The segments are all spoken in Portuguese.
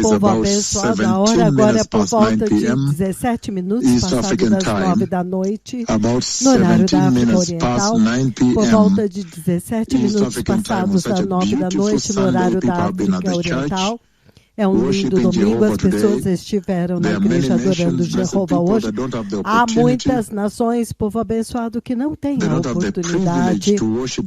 Povo abençoado, a hora agora é por volta de 17 minutos passado das 9 da noite, no horário da África Oriental, por volta de 17 minutos passados das 9 da noite, no horário da África Oriental. É um lindo domingo, as pessoas estiveram na igreja adorando Jeová hoje. Há muitas nações, povo abençoado, que não têm a oportunidade,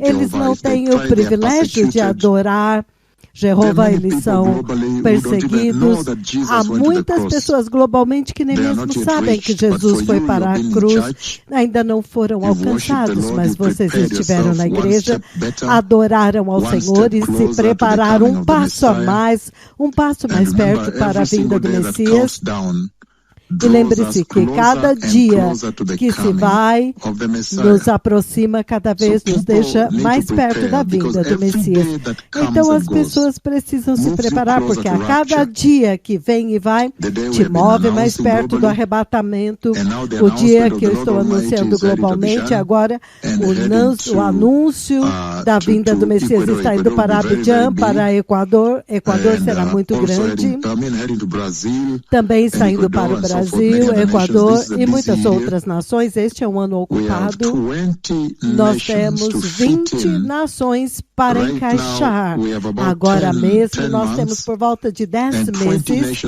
eles não têm o privilégio de adorar Jeová, eles são perseguidos. Há muitas pessoas globalmente que nem mesmo sabem que Jesus foi para a cruz, ainda não foram alcançados, mas vocês estiveram na igreja, adoraram ao Senhor e se prepararam um passo mais perto para a vinda do Messias. E lembre-se que cada dia que se vai nos aproxima, cada vez nos deixa mais perto da vinda do Messias. Então as pessoas precisam se preparar, porque a cada dia que vem e vai, te move mais perto do arrebatamento. O dia que eu estou anunciando globalmente, agora o anúncio da vinda do Messias está indo para Abidjan, para Equador. Equador será muito grande. Também está indo para o Brasil, Equador e muitas outras nações. Este é um ano ocupado. Nós temos 20 nações para encaixar. Agora mesmo nós temos por volta de 10 meses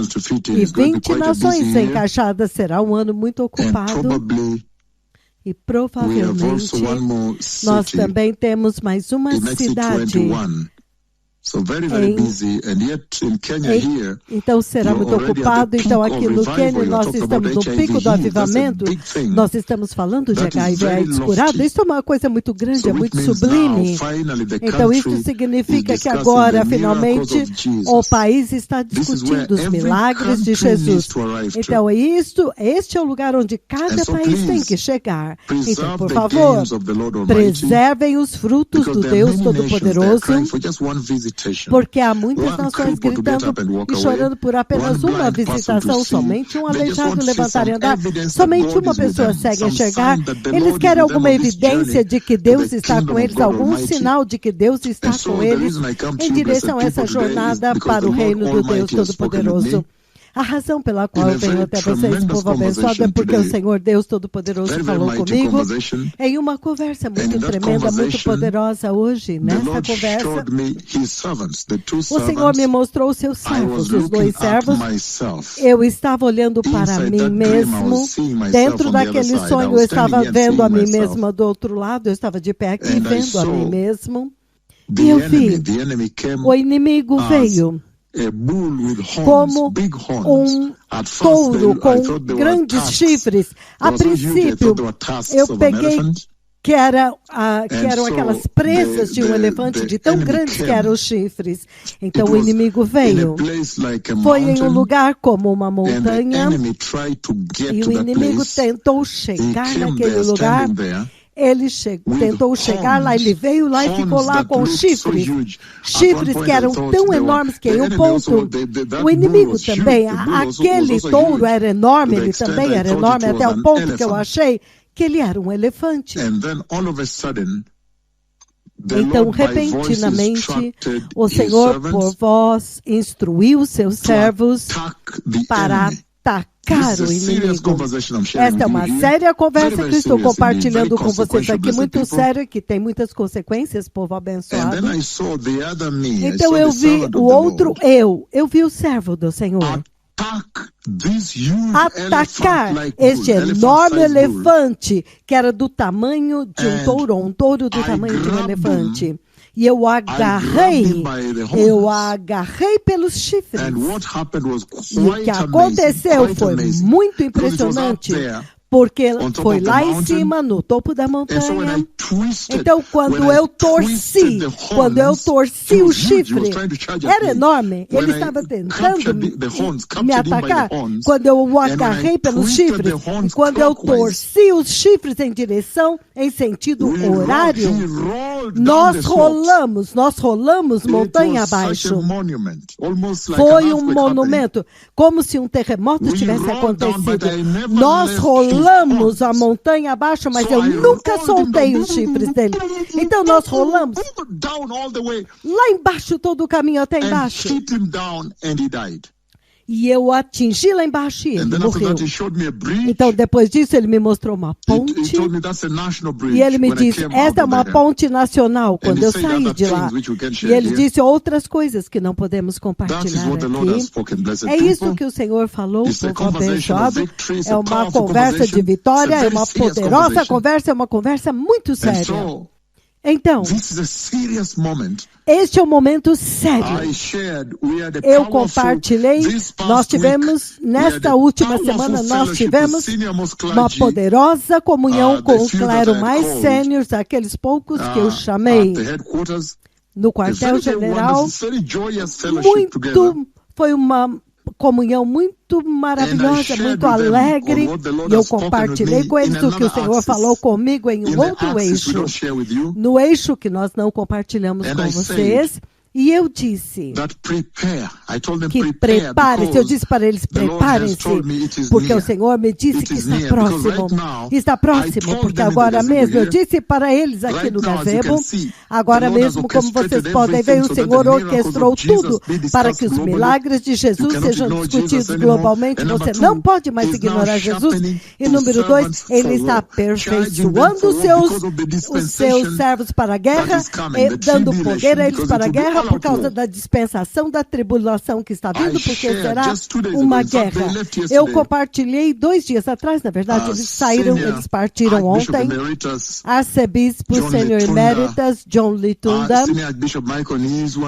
e 20 nações encaixadas. Será um ano muito ocupado. E provavelmente nós também temos mais uma cidade. Então será muito ocupado. Então aqui no Quênia nós estamos no pico do avivamento. Nós estamos falando de HIV/AIDS curado. Isso é uma coisa muito grande, é muito sublime. Então isso significa que agora finalmente o país está discutindo os milagres de Jesus. Então este é o lugar onde cada país tem que chegar. Então por favor, preservem os frutos do Deus Todo-Poderoso, porque há muitas nações gritando e chorando por apenas uma visitação, somente um aleijado levantar e andar, somente uma pessoa cega enxergar. Eles querem alguma evidência de que Deus está com eles, algum sinal de que Deus está com eles em direção a essa jornada para o reino do Deus Todo-Poderoso. A razão pela qual eu venho até vocês, povo abençoado, é porque o Senhor Deus Todo-Poderoso falou comigo em uma conversa muito tremenda, muito poderosa hoje. Nessa conversa, o Senhor me mostrou os seus servos, os 2 servos. Eu estava olhando para mim mesmo. Dentro daquele sonho, eu estava vendo a mim mesma do outro lado. Eu estava de pé aqui, vendo a mim mesmo. E eu vi, o inimigo veio como um touro com grandes chifres. A princípio, eu peguei que eram aquelas presas de um elefante, de tão grandes que eram os chifres. Então o inimigo veio. Foi em um lugar como uma montanha, e o inimigo tentou chegar naquele lugar. Ele tentou chegar lá, ele veio lá e ficou lá com chifres que eram tão enormes que em um ponto, o inimigo também, aquele touro era enorme, ele também era enorme, até o ponto que eu achei que ele era um elefante. Então, repentinamente, o Senhor, por voz, instruiu seus servos para atacar o inimigo. Esta é uma séria conversa que eu estou compartilhando com vocês aqui, muito séria, que tem muitas consequências, povo abençoado. Então eu vi o outro eu vi o servo do Senhor atacar este enorme elefante que era do tamanho de um touro, ou um touro do tamanho de um elefante. E eu agarrei pelos chifres. E o que aconteceu foi muito impressionante, porque foi lá em cima, no topo da montanha. Então, quando eu torci o chifre, era enorme, ele estava tentando me atacar. Quando eu o agarrei pelos chifres, e quando eu torci os chifres em sentido horário, nós rolamos montanha abaixo. Foi um monumento, como se um terremoto tivesse acontecido. Nós rolamos a montanha abaixo, mas eu nunca soltei os chifres dele. Então nós rolamos lá embaixo, todo o caminho até embaixo. E eu atingi lá embaixo e ele morreu. Então, depois disso, ele me mostrou uma ponte. E ele me disse, esta é uma ponte nacional, quando eu saí de lá. E ele disse outras coisas que não podemos compartilhar aqui. É isso que o Senhor falou, povo abençoado. É uma conversa de vitória, é uma poderosa conversa, é uma conversa muito séria. Então, este é um momento sério. Eu compartilhei, nós tivemos, nesta última semana, nós tivemos uma poderosa comunhão com o clero mais sênior, aqueles poucos que eu chamei no quartel-general. Foi uma comunhão muito maravilhosa, muito alegre, e eu compartilhei com eles o que o Senhor falou comigo em um outro eixo, no eixo que nós não compartilhamos com vocês. E eu disse que preparem-se, eu disse para eles, preparem-se, porque o Senhor me disse que está próximo, porque agora mesmo, eu disse para eles aqui no gazebo, agora mesmo, como vocês podem ver, o Senhor orquestrou tudo para que os milagres de Jesus sejam discutidos globalmente. Você não pode mais ignorar Jesus. E número 2, Ele está aperfeiçoando os seus servos para a guerra, dando poder a eles para a guerra, por causa da dispensação da tribulação que está vindo, porque será uma guerra. Eu compartilhei 2 dias atrás, na verdade, eles partiram ontem. Arcebispo Sênior Emeritus John Litunda,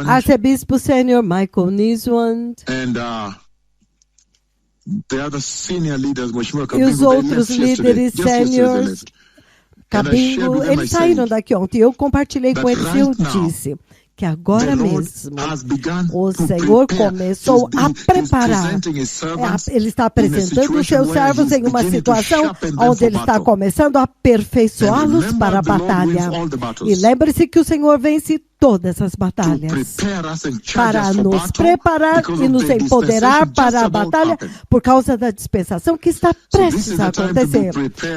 Arcebispo Sênior Michael Niswand, e os outros líderes sêniores, Cabingo, eles saíram daqui ontem. Eu compartilhei com eles e eu disse que agora mesmo o Senhor começou a preparar. Ele está apresentando os seus servos em uma situação onde Ele está começando a aperfeiçoá-los para a batalha. E lembre-se que o Senhor vence todas as batalhas para nos preparar e nos empoderar para a batalha por causa da dispensação que está prestes a acontecer.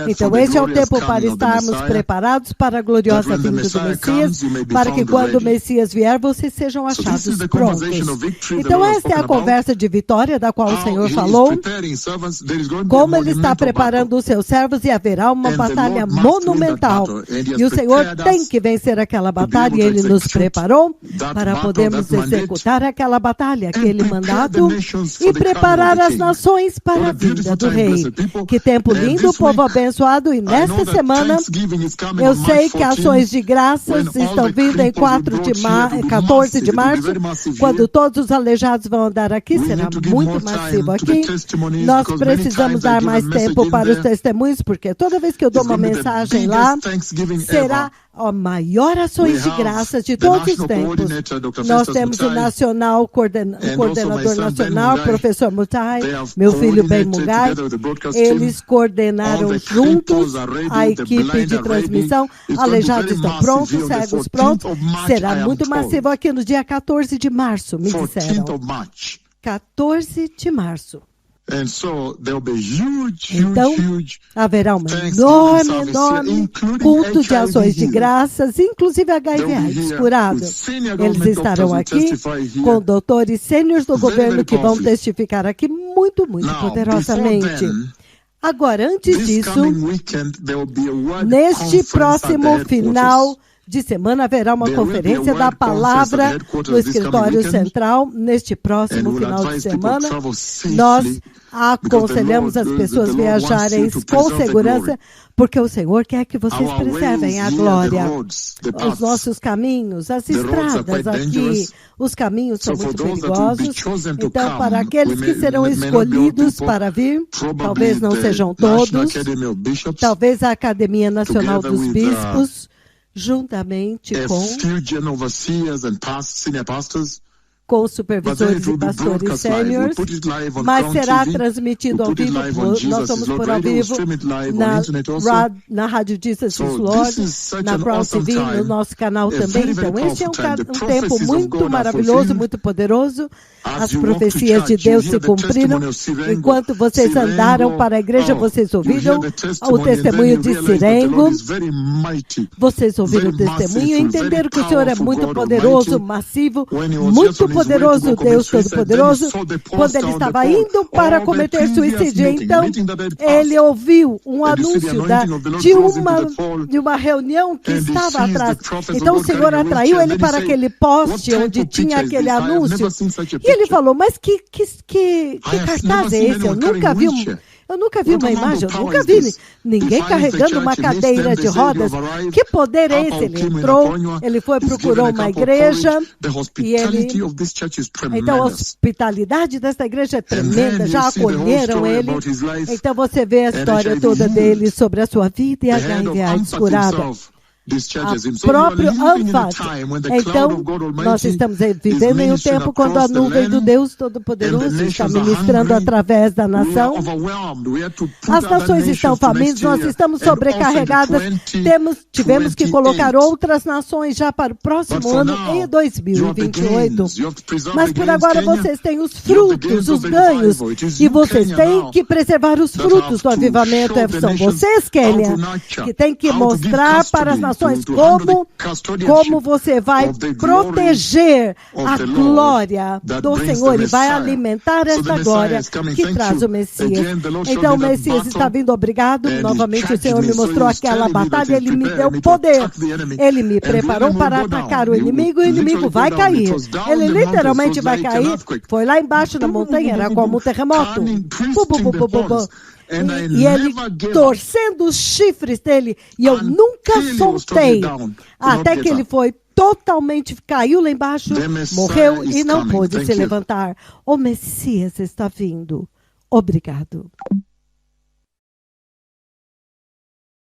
Então, esse é o tempo para estarmos preparados para a gloriosa vinda do Messias, para que quando o Messias vier, vocês sejam achados prontos. Então, esta é a conversa de vitória da qual o Senhor falou, como Ele está preparando os seus servos e haverá uma batalha monumental. E o Senhor tem que vencer aquela batalha e Ele nos preparou para podermos executar aquela batalha, aquele mandado, e preparar as nações para a vinda do Rei. Que tempo lindo, povo abençoado, e nesta semana, eu sei que ações de graças estão vindo em 14 de março, quando todos os aleijados vão andar aqui, será muito massivo aqui. Nós precisamos dar mais tempo para os testemunhos, porque toda vez que eu dou uma mensagem lá, será a maior ações de graças de todos os tempos. Nós temos o coordenador nacional, professor Mutai, meu filho Ben Mugai. Eles coordenaram juntos a equipe de transmissão. Aleijados estão prontos, cegos prontos. Será muito massivo aqui no dia 14 de março, me disseram. 14 de março. Então, haverá um enorme culto de ações de graças, inclusive HIV/AIDS curado. Eles estarão aqui com doutores sêniores do governo que vão testificar aqui muito poderosamente. Agora, antes disso, neste próximo final de semana haverá uma conferência da palavra no escritório central. Neste próximo final de semana, nós aconselhamos as pessoas viajarem com segurança, porque o Senhor quer que vocês preservem a glória. Os nossos caminhos, as estradas aqui, os caminhos são muito perigosos. Então, para aqueles que serão escolhidos para vir, talvez não sejam todos, talvez a Academia Nacional dos Bispos, juntamente com os supervisores e pastores sêniores, mas será transmitido ao vivo. Nós vamos por ao vivo na Rádio Jesus is Lord, na Crown TV, no nosso canal também. Então, este é um tempo muito maravilhoso, muito poderoso. As profecias de Deus se cumpriram. Enquanto vocês andaram para a igreja, vocês ouviram o testemunho de Sirengo. Vocês ouviram o testemunho e entenderam que o Senhor é muito poderoso, massivo, muito poderoso Deus Todo-Poderoso, quando ele estava indo para cometer suicídio, então ele ouviu um anúncio de uma reunião que estava atrás. Então o Senhor atraiu ele para aquele poste onde tinha aquele anúncio. E ele falou, mas que cartaz é esse? Eu nunca vi uma imagem, eu nunca vi ninguém carregando uma cadeira de rodas. Que poder é esse? Ele entrou, ele procurou uma igreja e então a hospitalidade dessa igreja é tremenda, já acolheram ele. Então você vê a história toda dele sobre a sua vida e a HIV/AIDS curada. A próprio Anfat. Então, nós estamos vivendo em um tempo quando a nuvem do Deus Todo-Poderoso está ministrando através da nação. As nações estão famintas, nós estamos sobrecarregadas, tivemos que colocar outras nações já para o próximo ano, em 2028. Mas por agora vocês têm os frutos, os ganhos, e vocês têm que preservar os frutos do avivamento. São vocês, Kênia, que têm que mostrar para as nações como você vai proteger a glória do Senhor e vai alimentar essa glória que traz o Messias. Então o Messias está vindo, obrigado. Novamente o Senhor me mostrou aquela batalha, ele me deu poder. Ele me preparou para atacar o inimigo e o inimigo vai cair. Ele literalmente vai cair. Foi lá embaixo na montanha, era como um terremoto. E ele torcendo os chifres dele, e eu nunca soltei, até que ele foi totalmente, caiu lá embaixo, morreu e não pôde se levantar. O Messias está vindo. Obrigado.